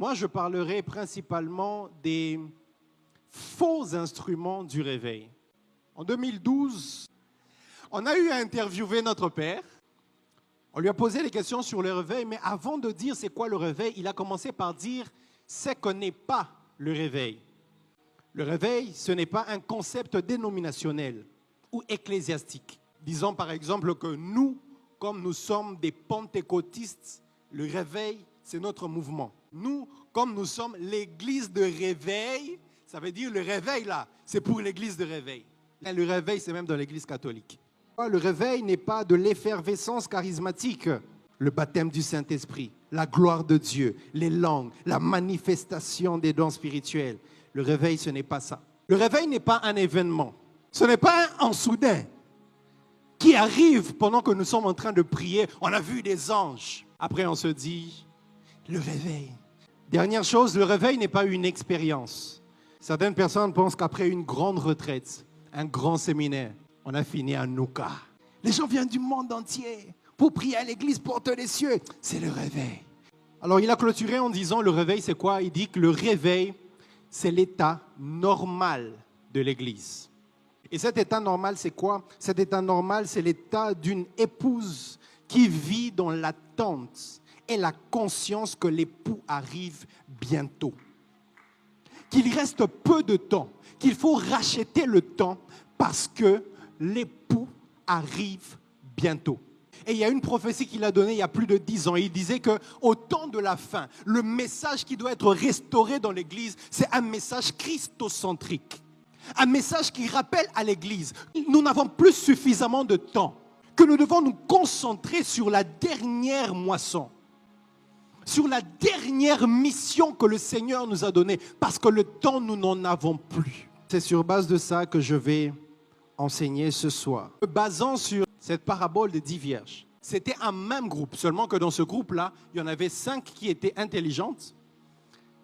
Moi, je parlerai principalement des faux instruments du réveil. En 2012, on a eu à interviewer notre père. On lui a posé des questions sur le réveil, mais avant de dire c'est quoi le réveil, il a commencé par dire c'est qu'on n'est pas le réveil. Le réveil, ce n'est pas un concept dénominationnel ou ecclésiastique. Disons par exemple que nous, comme nous sommes des pentecôtistes, le réveil, c'est notre mouvement. Nous, comme nous sommes l'église de réveil, ça veut dire le réveil là, c'est pour l'église de réveil. Le réveil, c'est même dans l'église catholique. Le réveil n'est pas de l'effervescence charismatique, le baptême du Saint-Esprit, la gloire de Dieu, les langues, la manifestation des dons spirituels. Le réveil, ce n'est pas ça. Le réveil n'est pas un événement. Ce n'est pas un soudain qui arrive pendant que nous sommes en train de prier. On a vu des anges. Après, on se dit, le réveil. Dernière chose, le réveil n'est pas une expérience. Certaines personnes pensent qu'après une grande retraite, un grand séminaire, on a fini à Nouka. Les gens viennent du monde entier pour prier à l'église porte des cieux. C'est le réveil. Alors, il a clôturé en disant, le réveil, c'est quoi? Il dit que le réveil, c'est l'état normal de l'église. Et cet état normal, c'est quoi? Cet état normal, c'est l'état d'une épouse qui vit dans l'attente et la conscience que l'époux arrive bientôt. Qu'il reste peu de temps, qu'il faut racheter le temps parce que l'époux arrive bientôt. Et il y a une prophétie qu'il a donnée il y a plus de 10 ans. Il disait qu'au temps de la fin, le message qui doit être restauré dans l'Église, c'est un message christocentrique. Un message qui rappelle à l'Église, nous n'avons plus suffisamment de temps, que nous devons nous concentrer sur la dernière moisson, sur la dernière mission que le Seigneur nous a donnée, parce que le temps, nous n'en avons plus. C'est sur base de ça que je vais enseigner ce soir. Basant sur cette parabole des 10 vierges. C'était un même groupe, seulement que dans ce groupe-là, il y en avait 5 qui étaient intelligentes,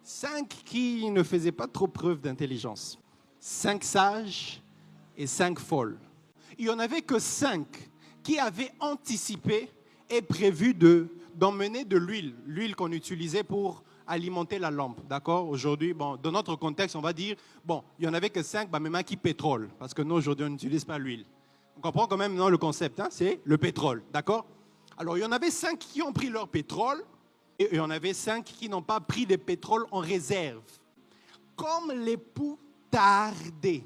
5 qui ne faisaient pas trop preuve d'intelligence, 5 sages et 5 folles. Il n'y en avait que 5 qui avaient anticipé et prévu d'emmener de l'huile, l'huile qu'on utilisait pour alimenter la lampe, d'accord? Aujourd'hui, bon, dans notre contexte, on va dire, bon, il n'y en avait que 5, bah, même qui pétrole, parce que nous, aujourd'hui, on n'utilise pas l'huile. On comprend quand même non, le concept, hein? C'est le pétrole, d'accord? Alors, il y en avait 5 qui ont pris leur pétrole, et il y en avait 5 qui n'ont pas pris de pétrole en réserve. Comme l'époux tardait,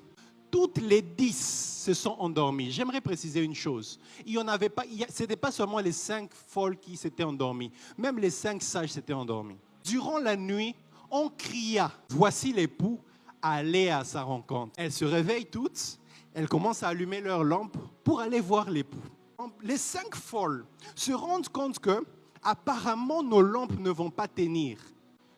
toutes les 10 se sont endormies. J'aimerais préciser une chose. Il y en avait pas, ce n'était pas seulement les 5 folles qui s'étaient endormies, même les 5 sages s'étaient endormis. Durant la nuit, on cria, voici l'époux, allez à sa rencontre. Elles se réveillent toutes, elles commencent à allumer leur lampe pour aller voir l'époux. Les 5 folles se rendent compte que, apparemment, nos lampes ne vont pas tenir.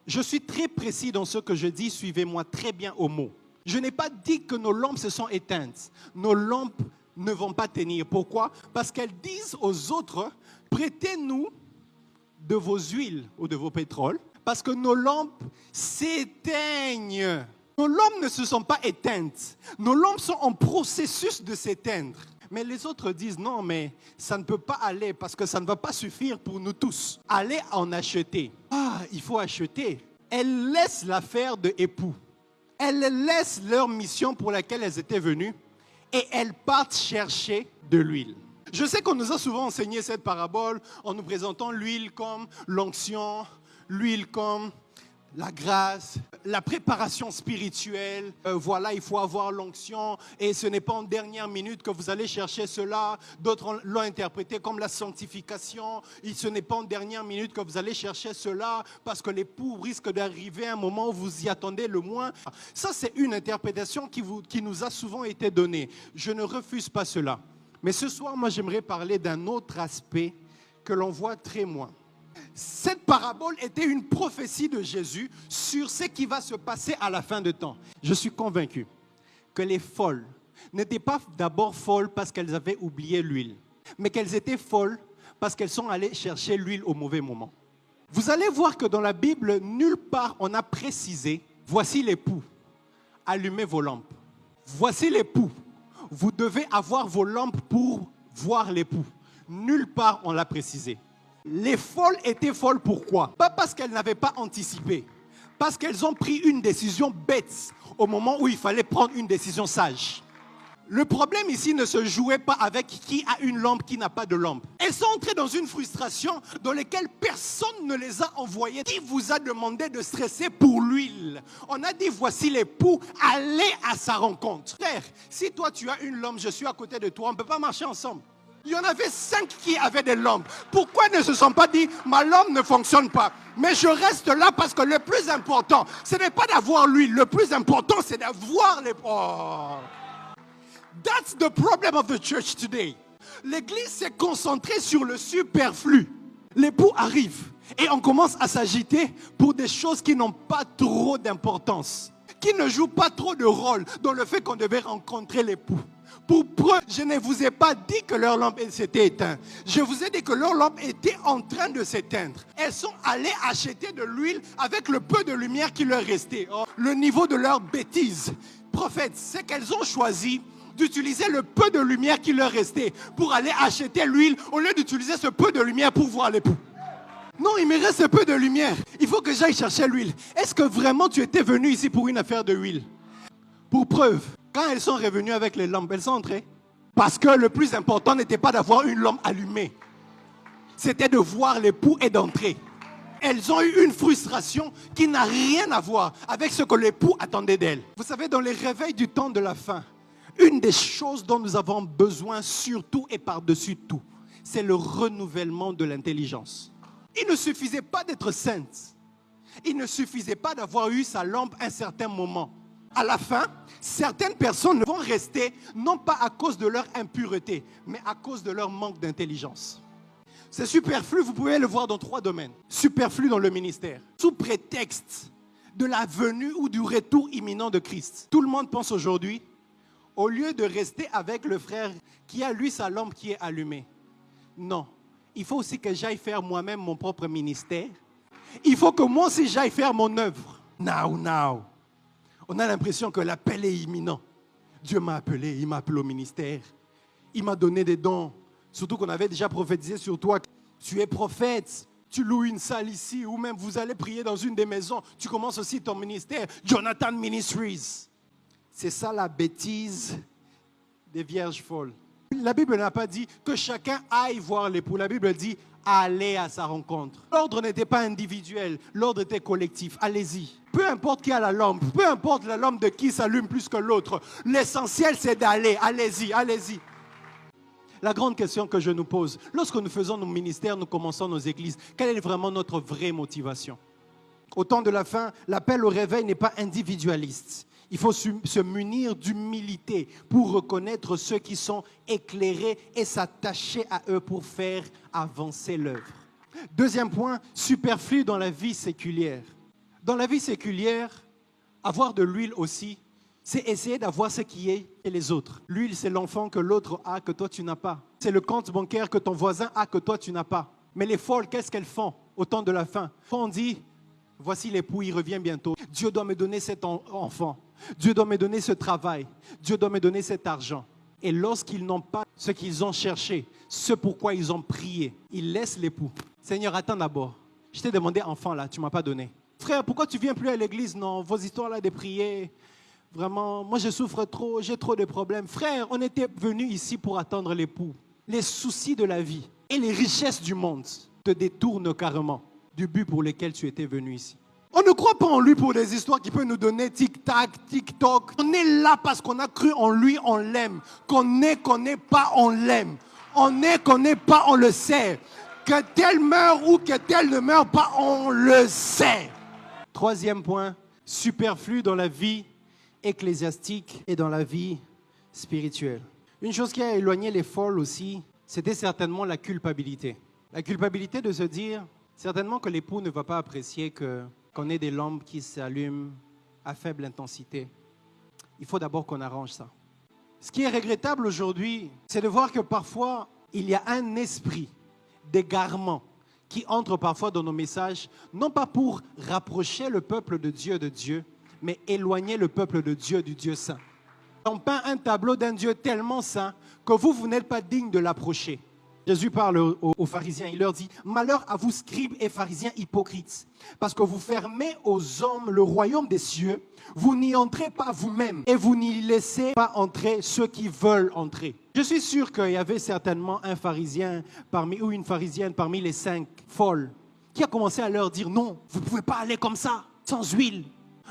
Je suis très précis dans ce que je dis, suivez-moi très bien au mot. Je n'ai pas dit que nos lampes se sont éteintes. Nos lampes ne vont pas tenir. Pourquoi? Parce qu'elles disent aux autres, prêtez-nous de vos huiles ou de vos pétroles, parce que nos lampes s'éteignent. Nos lampes ne se sont pas éteintes. Nos lampes sont en processus de s'éteindre. Mais les autres disent, non, mais ça ne peut pas aller parce que ça ne va pas suffire pour nous tous. Allez en acheter. Ah, il faut acheter. Elles laissent l'affaire de époux. Elles laissent leur mission pour laquelle elles étaient venues et elles partent chercher de l'huile. Je sais qu'on nous a souvent enseigné cette parabole en nous présentant l'huile comme l'onction, l'huile comme la grâce, la préparation spirituelle. Voilà, il faut avoir l'onction et ce n'est pas en dernière minute que vous allez chercher cela. D'autres l'ont interprété comme la sanctification. Et ce n'est pas en dernière minute que vous allez chercher cela parce que l'époux risque d'arriver à un moment où vous y attendez le moins. Ça, c'est une interprétation qui nous a souvent été donnée. Je ne refuse pas cela. Mais ce soir, moi, j'aimerais parler d'un autre aspect que l'on voit très moins. Cette parabole était une prophétie de Jésus sur ce qui va se passer à la fin de temps. Je suis convaincu que les folles n'étaient pas d'abord folles parce qu'elles avaient oublié l'huile, mais qu'elles étaient folles parce qu'elles sont allées chercher l'huile au mauvais moment. Vous allez voir que dans la Bible, nulle part on a précisé « Voici l'époux, allumez vos lampes. Voici l'époux, vous devez avoir vos lampes pour voir l'époux. » Nulle part on l'a précisé. Les folles étaient folles pourquoi? Pas parce qu'elles n'avaient pas anticipé, Parce qu'elles ont pris une décision bête au moment où il fallait prendre une décision sage. Le problème ici ne se jouait pas avec qui a une lampe, qui n'a pas de lampe. Elles sont entrées dans une frustration dans laquelle personne ne les a envoyées. Qui vous a demandé de stresser pour l'huile? On a dit, voici l'époux, allez à sa rencontre. Frère, si toi tu as une lampe, je suis à côté de toi, on ne peut pas marcher ensemble. Il y en avait 5 qui avaient des lampes. Pourquoi ne se sont pas dit, ma lampe ne fonctionne pas, mais je reste là parce que le plus important, ce n'est pas d'avoir l'huile. Le plus important, c'est d'avoir les... Oh. That's the problem of the church today. L'église s'est concentrée sur le superflu. L'époux arrive et on commence à s'agiter pour des choses qui n'ont pas trop d'importance, qui ne jouent pas trop de rôle dans le fait qu'on devait rencontrer l'époux. Pour preuve, je ne vous ai pas dit que leur lampe s'était éteinte. Je vous ai dit que leur lampe était en train de s'éteindre. Elles sont allées acheter de l'huile avec le peu de lumière qui leur restait. Oh, le niveau de leur bêtise, prophète, c'est qu'elles ont choisi d'utiliser le peu de lumière qui leur restait pour aller acheter l'huile au lieu d'utiliser ce peu de lumière pour voir l'époux. Non, il me reste ce peu de lumière. Il faut que j'aille chercher l'huile. Est-ce que vraiment tu étais venu ici pour une affaire de huile? Pour preuve, quand elles sont revenues avec les lampes, elles sont entrées. Parce que le plus important n'était pas d'avoir une lampe allumée. C'était de voir l'époux et d'entrer. Elles ont eu une frustration qui n'a rien à voir avec ce que l'époux attendait d'elles. Vous savez, dans les réveils du temps de la fin, une des choses dont nous avons besoin surtout et par-dessus tout, c'est le renouvellement de l'intelligence. Il ne suffisait pas d'être sainte. Il ne suffisait pas d'avoir eu sa lampe à un certain moment. À la fin, certaines personnes vont rester, non pas à cause de leur impureté, mais à cause de leur manque d'intelligence. C'est superflu, vous pouvez le voir dans 3 domaines. Superflu dans le ministère, sous prétexte de la venue ou du retour imminent de Christ. Tout le monde pense aujourd'hui, au lieu de rester avec le frère qui a lui sa lampe qui est allumée. Non, il faut aussi que j'aille faire moi-même mon propre ministère. Il faut que moi aussi j'aille faire mon œuvre. Now. On a l'impression que l'appel est imminent. Dieu m'a appelé, il m'a appelé au ministère. Il m'a donné des dons. Surtout qu'on avait déjà prophétisé sur toi. Tu es prophète. Tu loues une salle ici ou même vous allez prier dans une des maisons. Tu commences aussi ton ministère. Jonathan Ministries. C'est ça la bêtise des vierges folles. La Bible n'a pas dit que chacun aille voir l'époux. La Bible dit allez à sa rencontre. L'ordre n'était pas individuel, l'ordre était collectif. Allez-y. Peu importe qui a la lampe, peu importe la lampe de qui s'allume plus que l'autre. L'essentiel c'est d'aller. Allez-y, allez-y. La grande question que je nous pose, lorsque nous faisons nos ministères, nous commençons nos églises, quelle est vraiment notre vraie motivation? Au temps de la fin, l'appel au réveil n'est pas individualiste. Il faut se munir d'humilité pour reconnaître ceux qui sont éclairés et s'attacher à eux pour faire avancer l'œuvre. Deuxième point, superflu dans la vie séculière. Dans la vie séculière, avoir de l'huile aussi, c'est essayer d'avoir ce qui est chez les autres. L'huile, c'est l'enfant que l'autre a, que toi tu n'as pas. C'est le compte bancaire que ton voisin a, que toi tu n'as pas. Mais les folles, qu'est-ce qu'elles font au temps de la fin? On dit, voici l'époux, il revient bientôt. Dieu doit me donner cet enfant. Dieu doit me donner ce travail. Dieu doit me donner cet argent. Et lorsqu'ils n'ont pas ce qu'ils ont cherché, ce pourquoi ils ont prié, ils laissent l'époux. Seigneur, attends d'abord. Je t'ai demandé enfant là, tu ne m'as pas donné. Frère, pourquoi tu ne viens plus à l'église? Non, vos histoires là de prier, vraiment, moi je souffre trop, j'ai trop de problèmes. Frère, on était venus ici pour attendre l'époux. Les soucis de la vie et les richesses du monde te détournent carrément du but pour lequel tu étais venu ici. On ne croit pas en lui pour des histoires qui peuvent nous donner tic-tac, tic-toc. On est là parce qu'on a cru en lui, on l'aime. Qu'on n'est pas, on l'aime. On n'est pas, on le sait. Que tel meurt ou que tel ne meurt pas, on le sait. Troisième point, superflu dans la vie ecclésiastique et dans la vie spirituelle. Une chose qui a éloigné les folles aussi, c'était certainement la culpabilité. La culpabilité de se dire, certainement que l'époux ne va pas apprécier qu'on ait des lampes qui s'allument à faible intensité. Il faut d'abord qu'on arrange ça. Ce qui est regrettable aujourd'hui, c'est de voir que parfois, il y a un esprit d'égarement qui entre parfois dans nos messages, non pas pour rapprocher le peuple de Dieu, mais éloigner le peuple de Dieu du Dieu saint. On peint un tableau d'un Dieu tellement saint que vous n'êtes pas digne de l'approcher. Jésus parle aux pharisiens, il leur dit « Malheur à vous, scribes et pharisiens hypocrites, parce que vous fermez aux hommes le royaume des cieux, vous n'y entrez pas vous-même et vous n'y laissez pas entrer ceux qui veulent entrer. » Je suis sûr qu'il y avait certainement un pharisien ou une pharisienne parmi les 5 folles qui a commencé à leur dire « Non, vous ne pouvez pas aller comme ça, sans huile.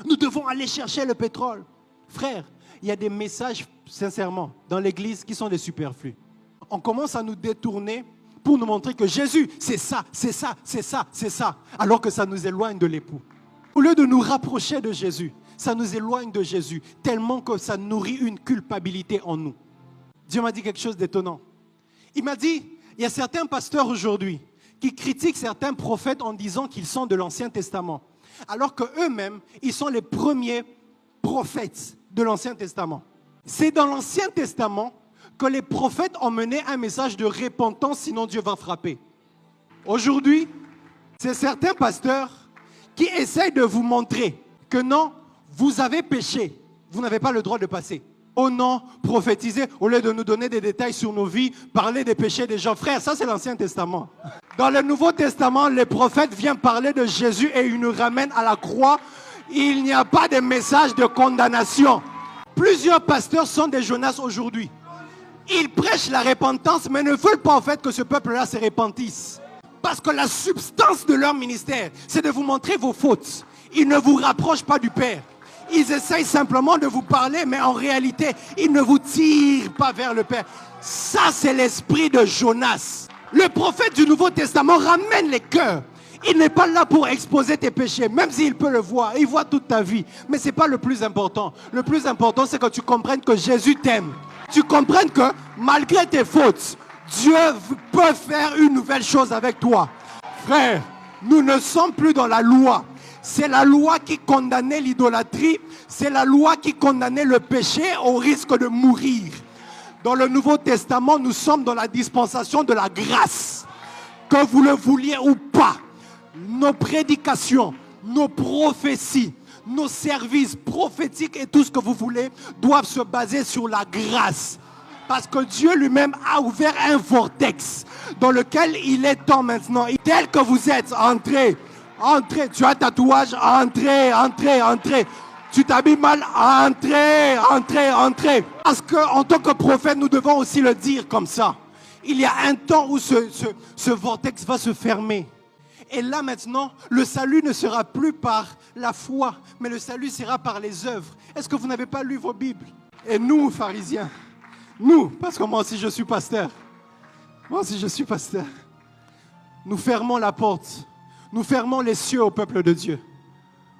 Nous devons aller chercher le pétrole. » Frère, il y a des messages, sincèrement, dans l'église qui sont des superflus. On commence à nous détourner pour nous montrer que Jésus, c'est ça, c'est ça, c'est ça, c'est ça, alors que ça nous éloigne de l'époux. Au lieu de nous rapprocher de Jésus, ça nous éloigne de Jésus, tellement que ça nourrit une culpabilité en nous. Dieu m'a dit quelque chose d'étonnant. Il m'a dit, il y a certains pasteurs aujourd'hui qui critiquent certains prophètes en disant qu'ils sont de l'Ancien Testament, alors qu'eux-mêmes, ils sont les premiers prophètes de l'Ancien Testament. C'est dans l'Ancien Testament que les prophètes ont mené un message de repentance, sinon Dieu va frapper. Aujourd'hui, c'est certains pasteurs qui essayent de vous montrer que non, vous avez péché, vous n'avez pas le droit de passer. Oh non, prophétiser, au lieu de nous donner des détails sur nos vies, parler des péchés des gens. Frère, ça c'est l'Ancien Testament. Dans le Nouveau Testament, les prophètes viennent parler de Jésus et ils nous ramènent à la croix. Il n'y a pas de message de condamnation. Plusieurs pasteurs sont des Jonas aujourd'hui. Ils prêchent la repentance, mais ne veulent pas en fait que ce peuple-là se repentisse. Parce que la substance de leur ministère, c'est de vous montrer vos fautes. Ils ne vous rapprochent pas du Père. Ils essayent simplement de vous parler, mais en réalité, ils ne vous tirent pas vers le Père. Ça, c'est l'esprit de Jonas. Le prophète du Nouveau Testament ramène les cœurs. Il n'est pas là pour exposer tes péchés, même s'il peut le voir. Il voit toute ta vie. Mais ce n'est pas le plus important. Le plus important, c'est que tu comprennes que Jésus t'aime. Tu comprennes que malgré tes fautes, Dieu peut faire une nouvelle chose avec toi. Frère, nous ne sommes plus dans la loi. C'est la loi qui condamnait l'idolâtrie. C'est la loi qui condamnait le péché au risque de mourir. Dans le Nouveau Testament, nous sommes dans la dispensation de la grâce. Que vous le vouliez ou pas, nos prédications, nos prophéties, nos services prophétiques et tout ce que vous voulez doivent se baser sur la grâce. Parce que Dieu lui-même a ouvert un vortex dans lequel il est temps maintenant. Tel que vous êtes, entrez, entrez. Tu as un tatouage, entrez, entrez, entrez. Tu t'habilles mal, entrez, entrez, entrez. Parce qu'en tant que prophète, nous devons aussi le dire comme ça. Il y a un temps où ce vortex va se fermer. Et là maintenant, le salut ne sera plus par la foi, mais le salut sera par les œuvres. Est-ce que vous n'avez pas lu vos Bibles? Et nous, pharisiens, nous, parce que moi aussi je suis pasteur, nous fermons la porte, nous fermons les cieux au peuple de Dieu,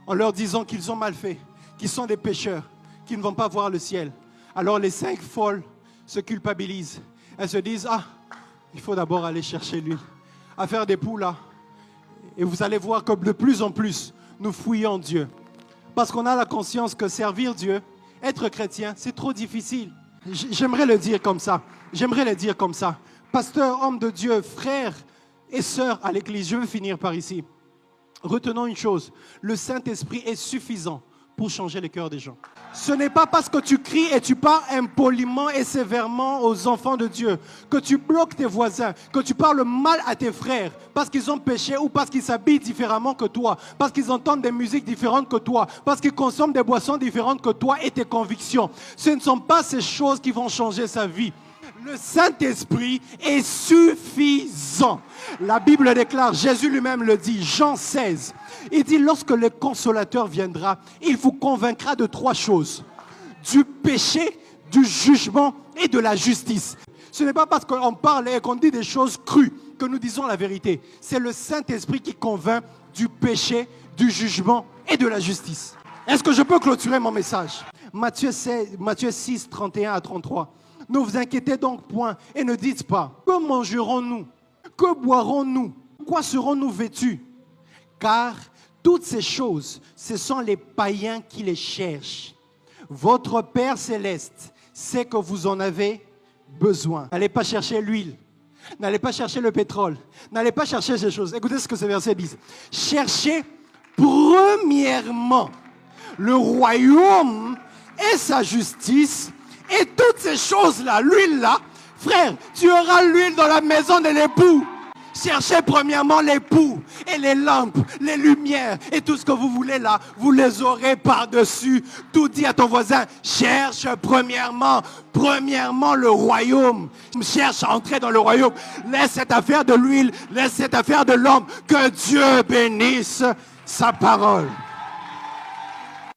en leur disant qu'ils ont mal fait, qu'ils sont des pécheurs, qu'ils ne vont pas voir le ciel. Alors les 5 folles se culpabilisent. Elles se disent, ah, il faut d'abord aller chercher l'huile, à faire des poules là. Et vous allez voir que de plus en plus, nous fouillons Dieu. Parce qu'on a la conscience que servir Dieu, être chrétien, c'est trop difficile. J'aimerais le dire comme ça. J'aimerais le dire comme ça. Pasteur, homme de Dieu, frère et sœur à l'église, je veux finir par ici. Retenons une chose, le Saint-Esprit est suffisant pour changer les cœurs des gens. Ce n'est pas parce que tu cries et tu parles impoliment et sévèrement aux enfants de Dieu, que tu bloques tes voisins, que tu parles mal à tes frères parce qu'ils ont péché ou parce qu'ils s'habillent différemment que toi, parce qu'ils entendent des musiques différentes que toi, parce qu'ils consomment des boissons différentes que toi et tes convictions. Ce ne sont pas ces choses qui vont changer sa vie. Le Saint-Esprit est suffisant. La Bible déclare, Jésus lui-même le dit, Jean 16. Il dit, lorsque le consolateur viendra, il vous convaincra de 3 choses. Du péché, du jugement et de la justice. Ce n'est pas parce qu'on parle et qu'on dit des choses crues que nous disons la vérité. C'est le Saint-Esprit qui convainc du péché, du jugement et de la justice. Est-ce que je peux clôturer mon message? Matthieu 6, 31 à 33. Ne vous inquiétez donc point et ne dites pas, que mangerons-nous? Que boirons-nous? Quoi serons-nous vêtus? Car toutes ces choses, ce sont les païens qui les cherchent. Votre Père céleste sait que vous en avez besoin. N'allez pas chercher l'huile. N'allez pas chercher le pétrole. N'allez pas chercher ces choses. Écoutez ce que ce verset dit. Cherchez premièrement le royaume et sa justice. Et toutes ces choses-là, l'huile-là, Frère, tu auras l'huile dans la maison de l'époux. Cherchez premièrement l'époux et les lampes, les lumières et tout ce que vous voulez là, vous les aurez par-dessus. Tout dit à ton voisin, cherche premièrement le royaume. Cherche à entrer dans le royaume. Laisse cette affaire de l'huile, laisse cette affaire de lampe. Que Dieu bénisse sa parole.